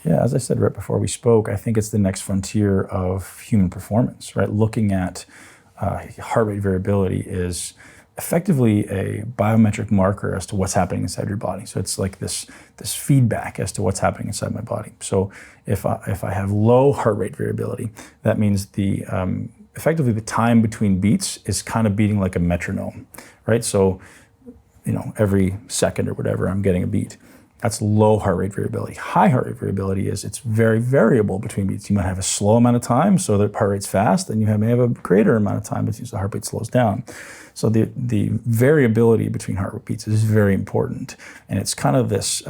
Yeah, as I said right before we spoke, I think it's the next frontier of human performance, right? Looking at heart rate variability is effectively a biometric marker as to what's happening inside your body. So it's like this feedback as to what's happening inside my body. So if I have low heart rate variability, that means effectively the time between beats is kind of beating like a metronome, right? So, every second or whatever, I'm getting a beat. That's low heart rate variability. High heart rate variability is it's very variable between beats. You might have a slow amount of time, so the heart rate's fast, and may have a greater amount of time, but the heart rate slows down. So the variability between heart rate beats is very important, and it's kind of this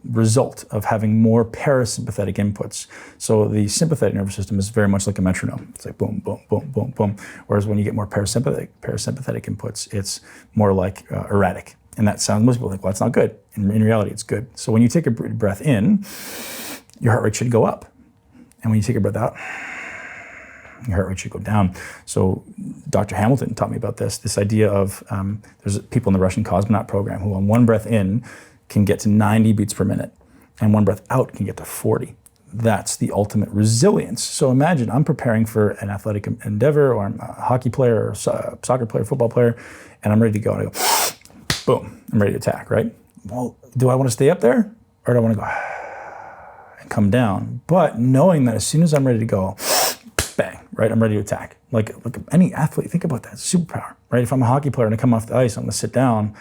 result of having more parasympathetic inputs. So the sympathetic nervous system is very much like a metronome. It's like boom, boom, boom, boom, boom. Whereas when you get more parasympathetic inputs, it's more like erratic. And that sounds, most people think, well, that's not good. In reality, it's good. So when you take a breath in, your heart rate should go up. And when you take a breath out, your heart rate should go down. So Dr. Hamilton taught me about this idea of, there's people in the Russian cosmonaut program who on one breath in can get to 90 beats per minute, and one breath out can get to 40. That's the ultimate resilience. So imagine I'm preparing for an athletic endeavor, or I'm a hockey player, or soccer player, football player, and I'm ready to go. And I go, boom, I'm ready to attack, right? Well, do I want to stay up there, or do I want to go and come down? But knowing that as soon as I'm ready to go, bang, right, I'm ready to attack. Like any athlete, think about that, it's a superpower, right? If I'm a hockey player and I come off the ice, I'm going to sit down,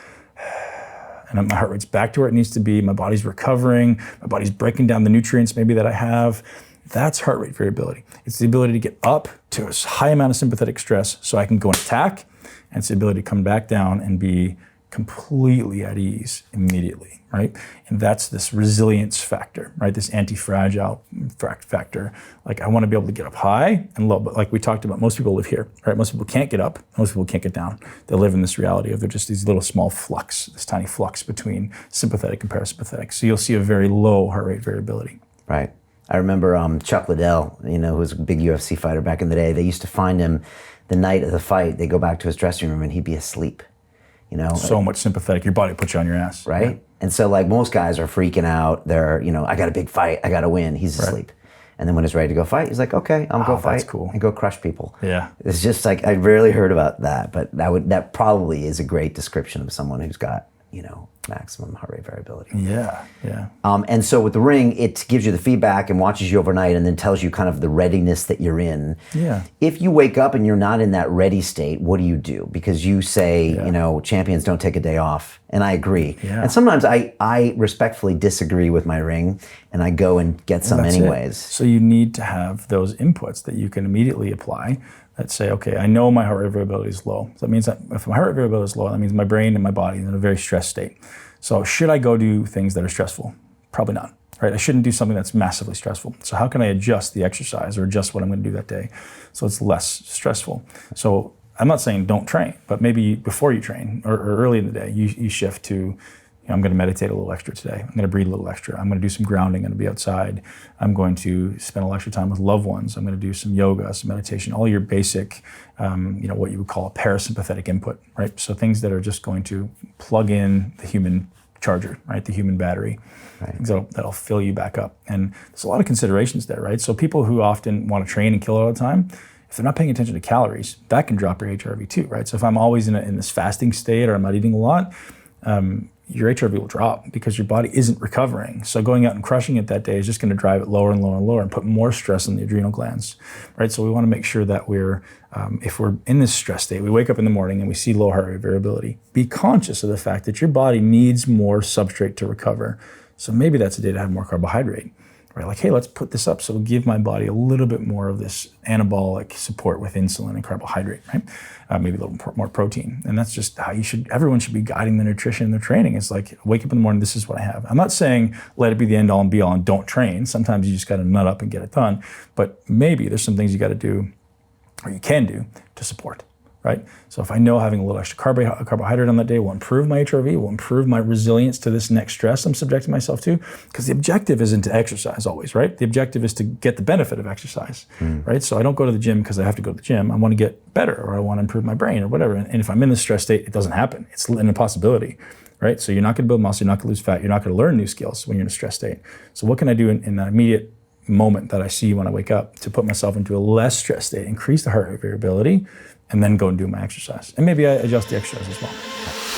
and my heart rate's back to where it needs to be, my body's recovering, my body's breaking down the nutrients maybe that I have. That's heart rate variability. It's the ability to get up to a high amount of sympathetic stress so I can go and attack, and it's the ability to come back down and be completely at ease immediately, right? And that's this resilience factor, right? This anti-fragile factor. Like I want to be able to get up high and low, but like we talked about, most people live here, right? Most people can't get up, most people can't get down. They live in this reality of they're just these little small flux, this tiny flux between sympathetic and parasympathetic. So you'll see a very low heart rate variability. Right. I remember Chuck Liddell, who was a big UFC fighter back in the day. They used to find him the night of the fight. They go back to his dressing room and he'd be asleep. So much sympathetic, your body puts you on your ass. Right? Yeah. And so like most guys are freaking out. They're, I got a big fight, I got to win. He's asleep. And then when he's ready to go fight, he's like, okay, I'm going to go fight cool. and go crush people. Yeah. It's just like, I rarely heard about that, but that probably is a great description of someone who's got, maximum heart rate variability. Yeah, yeah. And so with the ring, it gives you the feedback and watches you overnight and then tells you kind of the readiness that you're in. Yeah. If you wake up and you're not in that ready state, what do you do? Because you say, champions don't take a day off. And I agree. Yeah. And sometimes I respectfully disagree with my ring and I go and get some anyways. So you need to have those inputs that you can immediately apply that say, okay, I know my heart rate variability is low. So that means that if my heart rate variability is low, that means my brain and my body are in a very stressed state. So should I go do things that are stressful? Probably not, right? I shouldn't do something that's massively stressful. So how can I adjust the exercise or adjust what I'm going to do that day so it's less stressful? So I'm not saying don't train, but maybe before you train or early in the day, you shift to, I'm going to meditate a little extra today. I'm going to breathe a little extra. I'm going to do some grounding. I'm going to be outside. I'm going to spend a little extra time with loved ones. I'm going to do some yoga, some meditation, all your basic, what you would call a parasympathetic input, right? So things that are just going to plug in the human charger, right? The human battery, right. Things that'll fill you back up. And there's a lot of considerations there, right? So people who often want to train and kill all the time, if they're not paying attention to calories, that can drop your HRV too, right? So if I'm always in this fasting state or I'm not eating a lot, your HRV will drop because your body isn't recovering. So going out and crushing it that day is just going to drive it lower and lower and lower and put more stress on the adrenal glands, right? So we want to make sure that if we're in this stress state, we wake up in the morning and we see low heart rate variability, be conscious of the fact that your body needs more substrate to recover. So maybe that's a day to have more carbohydrate, right? Like, hey, let's put this up so it'll give my body a little bit more of this anabolic support with insulin and carbohydrate, right? Maybe a little more protein. And that's just how everyone should be guiding their nutrition and their training. It's like, wake up in the morning, this is what I have. I'm not saying let it be the end all and be all and don't train. Sometimes you just got to nut up and get it done. But maybe there's some things you got to do or you can do to support, right? So if I know having a little extra carbohydrate on that day will improve my HRV, will improve my resilience to this next stress I'm subjecting myself to, because the objective isn't to exercise always, right? The objective is to get the benefit of exercise, right? So I don't go to the gym because I have to go to the gym. I want to get better or I want to improve my brain or whatever. And if I'm in this stress state, it doesn't happen. It's an impossibility. right? So you're not going to build muscle, you're not going to lose fat, you're not going to learn new skills when you're in a stress state. So what can I do in that immediate moment that I see when I wake up to put myself into a less stress state, increase the heart rate variability, and then go and do my exercise. And maybe I adjust the exercise as well.